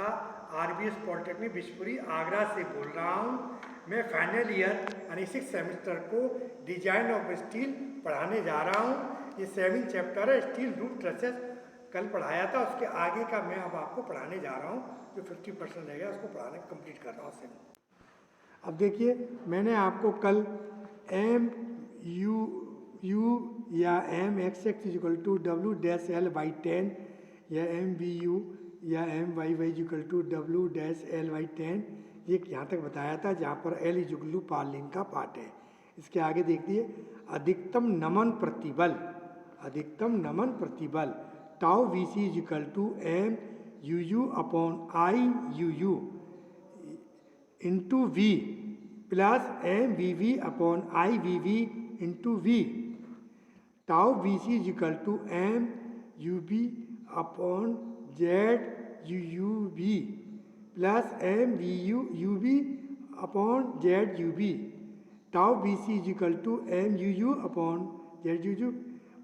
तथा RBS polytechnic बिशपुरी Agra से बोल रहा हूँ। मैं फाइनल ईयर यानी 6 सेमेस्टर को डिजाइन ऑफ स्टील पढ़ाने जा रहा हूँ। ये 7 चैप्टर है, स्टील रूट ट्रसेस कल पढ़ाया था, उसके आगे का मैं अब आपको पढ़ाने जा रहा हूँ। जो 50% रहेगा उसको पढ़ाने कंप्लीट कर रहा हूँ। अब देखिए, मैंने आपको कल एम यू या M X X equal to W dash L by 10 या एम बी यू या M Y Y equal to W dash L by 10 ये यहाँ तक बताया था, जहाँ पर एल इक्वल टू पार्लिन का पार्ट है। इसके आगे देखिए, अधिकतम नमन प्रतिबल tau V C equal to M U U upon I U U into V plus M V V upon I V V into V. Tau V C is equal to M U B upon Z U U B plus M V U U B upon Z U B. Tau B C is equal to M U U upon Z U U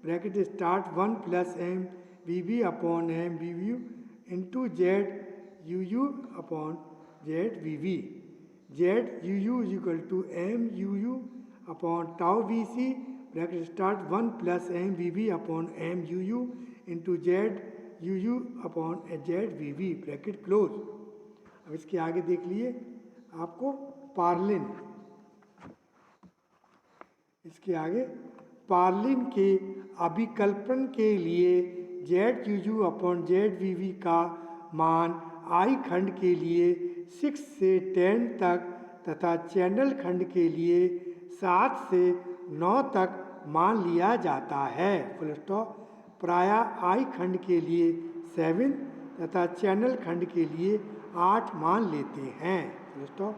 bracket start 1 plus M V B upon M V U into Z U U upon Z V V. Z U U is equal to M U U upon tau V C bracket start 1 plus M V B upon M U U into Z U U upon Z V V bracket close. अब इसके आगे देख लिए आपको पार्लिन। इसके आगे पार्लिन के अभिकल्पन के लिए Z U U upon Z V V का मान आई खंड के लिए 6 से 10 तक तथा चैनल खंड के लिए 7 से 9 तक मान लिया जाता है। Full stop. प्राय आई खंड के लिए 7 तथा चैनल खंड के लिए 8 मान लेते हैं। Full stop.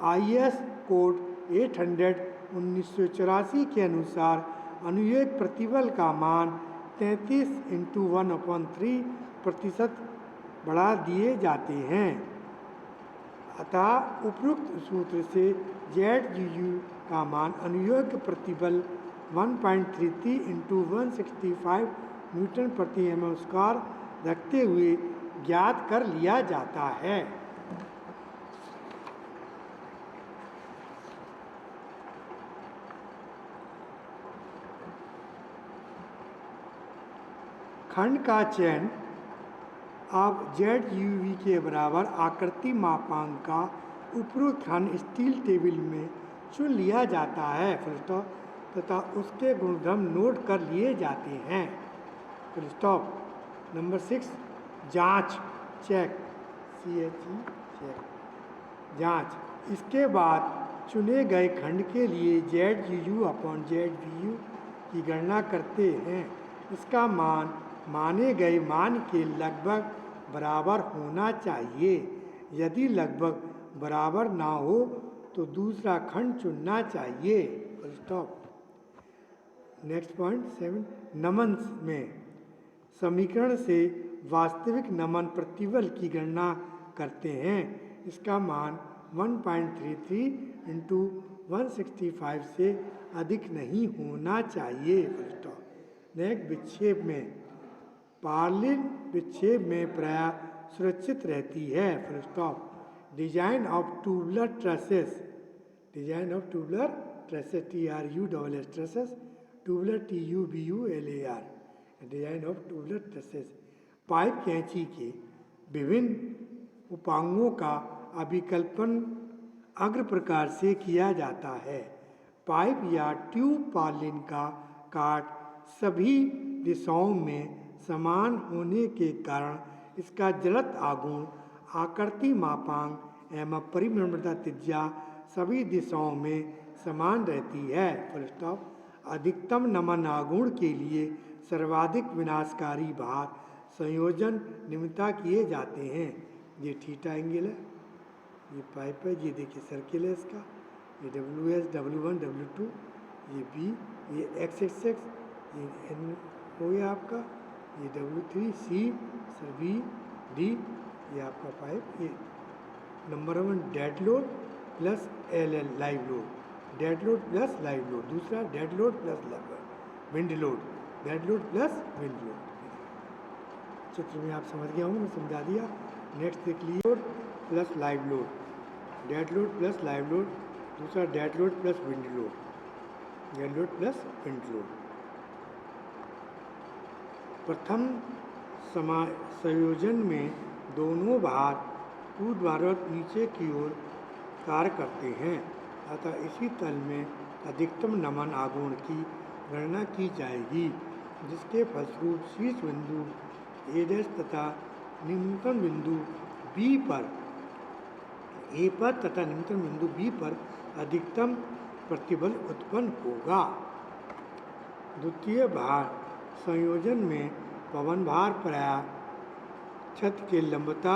IS कोड 800 1984 के अनुसार अनुयोग प्रतिबल का मान 33 × 1/3% बढ़ा दिए जाते हैं। अतः उपयुक्त सूत्र से जेड यू यू का मान अनुयोग प्रतिबल 1.33 × 165 न्यूटन प्रति mm² रखते हुए ज्ञात कर लिया जाता है। खंड का चयन। अब जेड यू वी के बराबर आकृति मापांक का उपरोक्त खंड स्टील टेबल में चुन लिया जाता है। Full stop. तथा उसके गुणधर्म नोट कर लिए जाते हैं। Full stop. नंबर 6 जांच चेक चेक जांच। इसके बाद चुने गए खंड के लिए Z U U upon Z V U की गणना करते हैं। इसका मान माने गए मान के लगभग बराबर होना चाहिए। यदि लगभग बराबर ना हो तो दूसरा खंड चुनना चाहिए। Full stop. नेक्स्ट पॉइंट 7 नमन में समीकरण से वास्तविक नमन प्रतिबल की गणना करते हैं। इसका मान 1.33 × 165 से अधिक नहीं होना चाहिए। Full stop. नेक्स्ट विक्षेप में पार्लिन विक्षेप में प्राय सुरक्षित रहती है। Full stop. Design of tubular trusses TRUSS trusses tubular TUBULAR design of tubular trusses. Pipe कैंची के विभिन्न उपांगों का अभिकल्पन अग्र प्रकार से किया जाता है। पाइप या ट्यूब पार्लिन का काट सभी दिशाओं में समान होने के कारण इसका जलत आघूर्ण आकृति मापांक एवं परिभ्रमणता त्रिज्या सभी दिशाओं में समान रहती है। Full stop. अधिकतम नमन आघूर्ण के लिए सर्वाधिक विनाशकारी भार संयोजन निम्नता किए जाते हैं। ये थीटा एंगल है, ये पाइप है, ये देखिए सर्किल है इसका, ये WS W1 W2, ये B, ये XXX, ये N हो गया आपका, ये W3 C sir B D, ये आपका पाइप। ये number 1 dead load plus LL live load, dead load plus live load. दूसरा dead load plus wind load, dead load plus wind load. चित्र में आप समझ गया होंगे, मैं समझा दिया। नेक्स्ट देख लीजिए, load plus live load, dead load plus live load, दूसरा dead load plus wind load, dead load plus wind load. प्रथम संयोजन में दोनों भार ऊर्ध्वाधर नीचे की ओर कार्य करते हैं, अतः इसी तल में अधिकतम नमन आघूर्ण की गणना की जाएगी, जिसके फलस्वरूप शीर्ष बिंदु A' तथा निम्नतम बिंदु B पर तथा निम्नतम बिंदु B पर अधिकतम प्रतिबल उत्पन्न होगा। द्वितीय भार संयोजन में पवन भार प्रायः छत के लंबता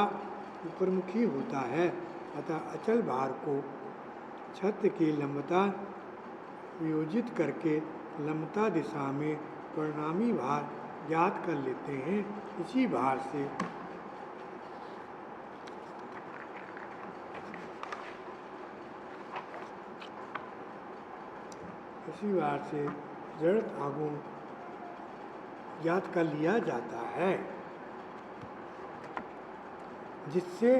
ऊपरमुखी होता है, अतः अचल भार को छत के लंबता वियोजित करके लंबता दिशा में परिणामी भार ज्ञात कर लेते हैं। इसी भार से जड़त्व आघूर्ण ज्ञात कर लिया जाता है, जिससे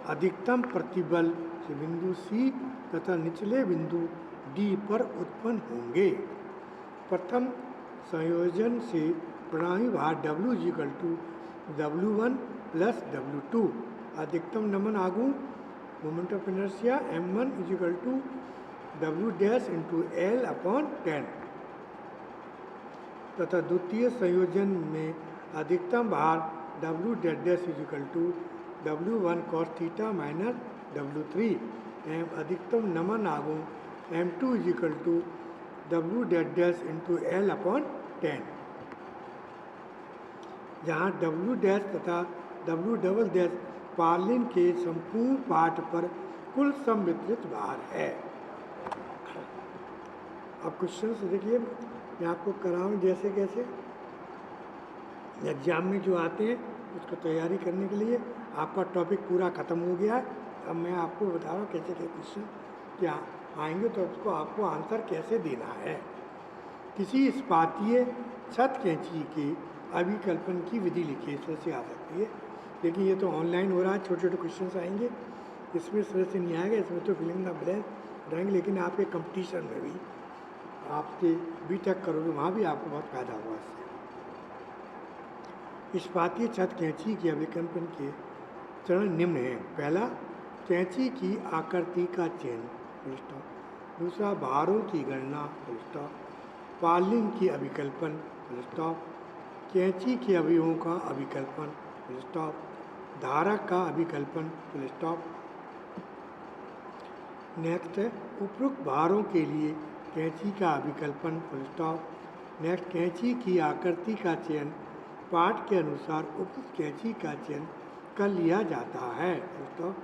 अधिकतम प्रतिबल से बिंदु C तथा निचले बिंदु D पर उत्पन्न होंगे। प्रथम संयोजन से परिणामी भार W=W1 प्लस W2, अधिकतम नमन आघूर्ण मोमेंट ऑफ इनर्शिया M1=W'(L/10) तथा द्वितीय संयोजन में अधिकतम भार W'=W1 cos theta minus W3 एवं अधिकतम नमन आघूर्ण M2=W'(L/10), जहाँ W' तथा W" पार्लिन के संपूर्ण पाठ पर कुल संवितरित भार है। अब क्वेश्चन से देखिए, मैं आपको कराऊँ जैसे कैसे एग्जाम में जो आते हैं उसको तैयारी करने के लिए। आपका टॉपिक पूरा ख़त्म हो गया है, अब मैं आपको बता रहा हूँ कैसे कैसे क्वेश्चन क्या आएंगे, तो उसको आपको आंसर कैसे देना है। किसी इस्पातीय छत कैंची के अभिकल्पन की विधि लिखिए, इस तरह से आ सकती है, लेकिन ये तो ऑनलाइन हो रहा है, छोटे छोटे क्वेश्चन आएंगे, इसमें इस तरह से नहीं आएगा, इसमें तो फिलिंग द ब्लैंक रहेंगे। लेकिन आपके कंपटीशन में भी आपके B.Tech करोगे, वहाँ भी आपको बहुत फायदा होगा इससे। इस्पातीय छत कैंची के अभिकल्पन के चरण निम्न हैं। पहला, कैंची की आकृति का चयन, फुल स्टॉप। दूसरा, भारों की गणना, फुल स्टॉप। पार्लिन की अभिकल्पन, फुल स्टॉप। कैंची के अवयवों का अभिकल्पन, फुल स्टॉप। धारक का अभिकल्पन, फुल स्टॉप। नेक्स्ट है उपरोक्त भारों के लिए कैंची का अभिकल्पन, फुल स्टॉप। नेक्स्ट, कैंची की आकृति का चयन पाठ के अनुसार उपयुक्त कैंची का चयन कर लिया जाता है, फुल स्टॉप।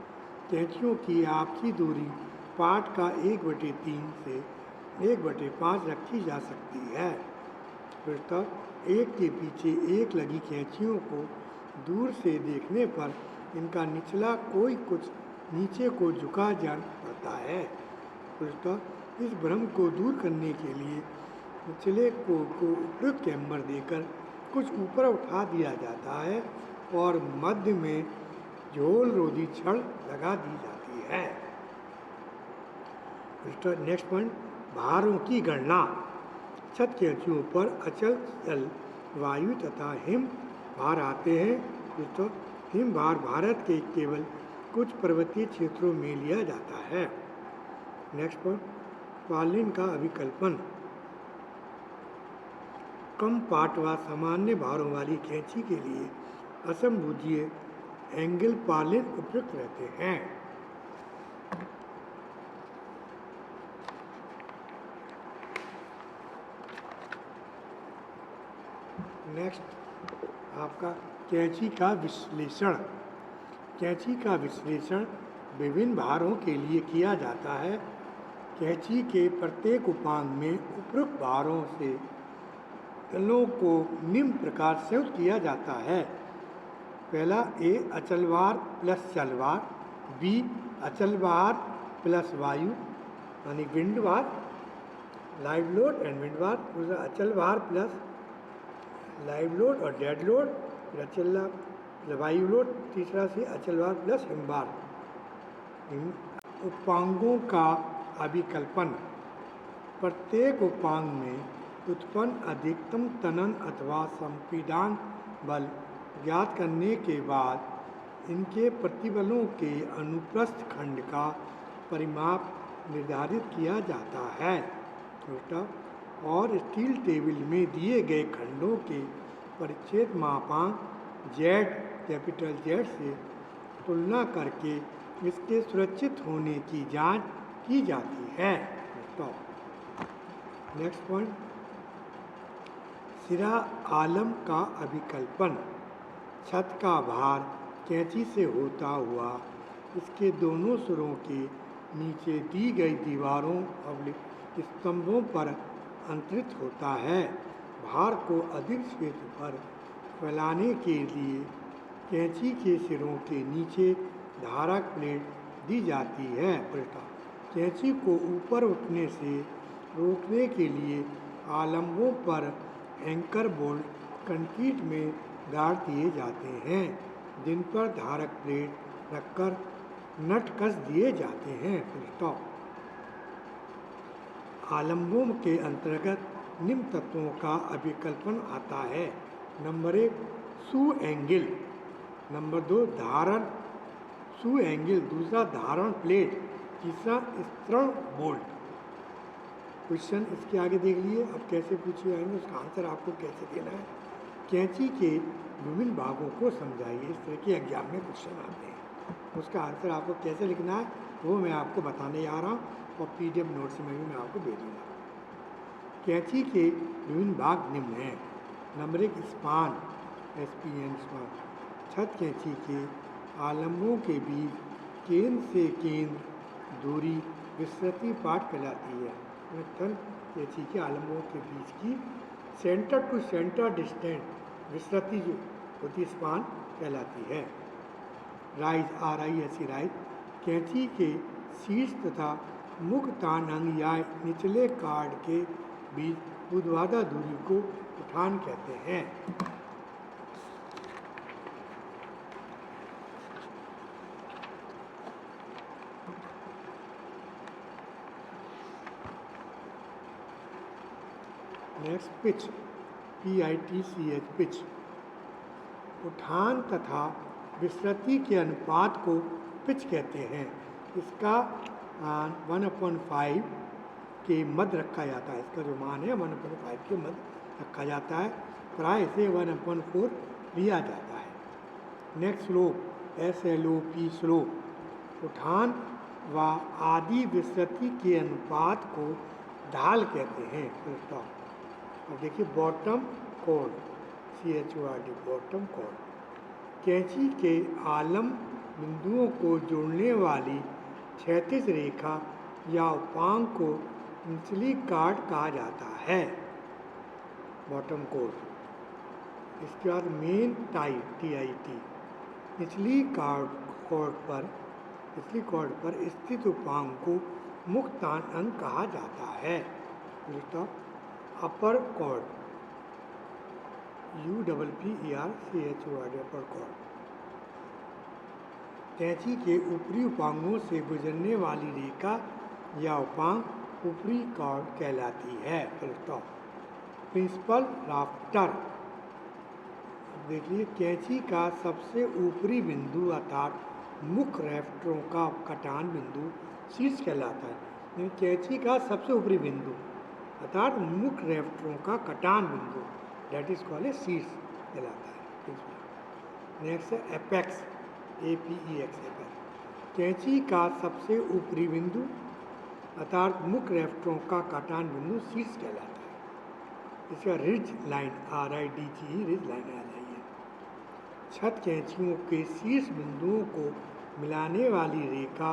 कैंचियों की आपसी दूरी पाठ का 1/3 से 1/5 रखी जा सकती है, फुल स्टॉप। एक के पीछे एक लगी कैंचियों को दूर से देखने पर इनका निचला कोई कुछ नीचे को झुका जा पड़ता है, फुल स्टॉप। इस भ्रम को दूर करने के लिए निचले को उपयुक्त कैम्बर देकर कुछ ऊपर उठा दिया जाता है और मध्य में झोल रोधी छड़ लगा दी जाती है। नेक्स्ट पॉइंट, भारों की गणना। छत कैंचियों पर अचल जल, वायु तथा हिम भार आते हैं। तो हिम भार भारत के केवल कुछ पर्वतीय क्षेत्रों में लिया जाता है। नेक्स्ट पॉइंट, पार्लिन का अभिकल्पन। कम पाट व सामान्य भारों वाली कैंची के लिए असमभुजीय एंगल पार्लिन उपयुक्त रहते हैं। नेक्स्ट, आपका कैंची का विश्लेषण। कैंची का विश्लेषण विभिन्न भारों के लिए किया जाता है। कैंची के प्रत्येक उपांग में उपयुक्त भारों से तलों को निम्न प्रकार से किया जाता है। पहला, A अचल भार प्लस चल भार, B अचल भार प्लस वायु यानी विंड भार, लाइव लोड एंड विंड भार। दूसरा, अचल भार प्लस लाइव लोड और डेड लोड, फिर वायुलोट, तीसरा से अचल भार प्लस हिमभार। उपांगों का अभिकल्पन। प्रत्येक उपांग में उत्पन्न अधिकतम तनन अथवा संपीड़न बल ज्ञात करने के बाद इनके प्रतिबलों के अनुप्रस्थ खंड का परिमाप निर्धारित किया जाता है। और स्टील टेबल में दिए गए खंडों के परिच्छेद मापांक जेड, कैपिटल जेड से तुलना करके इसके सुरक्षित होने की जांच की जाती है। नेक्स्ट पॉइंट, सिरा आलम का अभिकल्पन। छत का भार कैंची से होता हुआ इसके दोनों सिरों के नीचे दी गई दीवारों और स्तंभों पर अंतरित होता है। भार को अधिक क्षेत्र पर फैलाने के लिए कैंची के सिरों के नीचे धारक प्लेट दी जाती है। कैंची को ऊपर उठने से रोकने के लिए आलम्बों पर एंकर बोल्ट कंक्रीट में गाड़ दिए जाते हैं, जिन पर धारक प्लेट रखकर नट कस दिए जाते हैं। आलम्बों के अंतर्गत निम्न तत्वों का अभिकल्पन आता है। नंबर 1 शू एंगल, नंबर 2 धारण शू एंगल, दूसरा धारण प्लेट, तीसरा स्तरण बोल्ट। क्वेश्चन इसके आगे देख लिए। अब कैसे पूछे जाएंगे, उसका आंसर आपको कैसे देना है। कैंची के विभिन्न भागों को समझाइए। इस तरह के एग्जाम में क्वेश्चन आते हैं, उसका आंसर आपको कैसे लिखना है वो मैं आपको बताने जा रहा हूँ और PDF नोट्स में भी मैं आपको भेजूँगा। कैंची के विभिन्न भाग निम्न हैं। Number 1 span, SPN span. छत कैंची के आलम्बों के बीच केंद्र से केंद्र दूरी विस्तृति पाट कहलाती है। छत कैंची के आलम्बों के बीच की सेंटर टू सेंटर डिस्टेंस विस्तृति जो होती है स्पान कहलाती है। राइज, RISE राइज, कैंची के शीर्ष तथा मुख्य तान अंग या निचले कार्ड के बीच ऊर्ध्वाधर दूरी को उठान कहते हैं। Next pitch, PITCH pitch. उठान तथा विस्तृति के अनुपात को पिच कहते हैं। इसका 1/5 के मध्य रखा जाता है। इसका जो मान है 1/5 के मध्य रखा जाता है। प्राय इसे 1/4 लिया जाता है। Next slope, SLOP slope. उठान व आदि विस्तृति के अनुपात को ढाल कहते हैं। अब देखिए bottom chord, CHORD, bottom chord. कैंची के आलम बिंदुओं को जोड़ने वाली क्षैतिज रेखा या उपांग को निचली कार्ड कहा जाता है। Bottom chord. इसके बाद मेन टाइट, TIT। निचली कॉर्ड पर स्थित उपांग को मुख्य तान अंग कहा जाता है। अपर कॉर्ड, UPPERCHORD, अपर कॉर्ड। कैंची के ऊपरी उपांगों से गुजरने वाली रेखा या उपांग ऊपरी कॉर्ड कहलाती है। Principal rafter. देखिए कैंची का सबसे ऊपरी बिंदु अर्थात मुख्य राफ्टरों का कटान बिंदु शीर्ष कहलाता है। कैंची का सबसे ऊपरी बिंदु अर्थात मुख्य राफ्टरों का कटान बिंदु, दैट इज कॉल्ड शीर्ष कहलाता है। नेक्स्ट है एपेक्स, APEX, कैंची का सबसे ऊपरी बिंदु अर्थात मुख्य राफ्टरों का कटान बिंदु शीर्ष कहलाता है। इसका ridge line, RIDGE, ridge line आ जाइए। छत कैंचियों के शीर्ष बिंदुओं को मिलाने वाली रेखा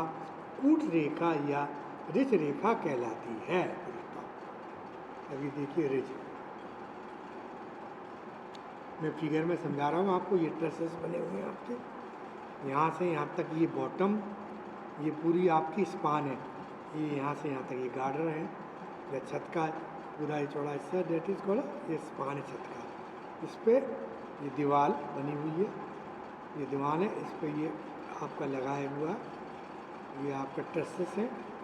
कूट रेखा या रिज रेखा कहलाती है। अभी देखिए रिज, मैं फिगर में समझा रहा हूँ आपको। ये ट्रेसेस बने हुए हैं आपके, यहाँ से यहाँ तक ये बॉटम, ये पूरी आपकी स्पान है। ये यहाँ से यहाँ तक ये गार्डर है या छत का पूरा ये चौड़ा हिस्सा, डेट इज कॉल्ड, ये स्पान है छत का। इस पर ये दीवार बनी हुई है ये दीवार है, इस पर ये आपका लगाया हुआ, ये आपका ट्रसेस है।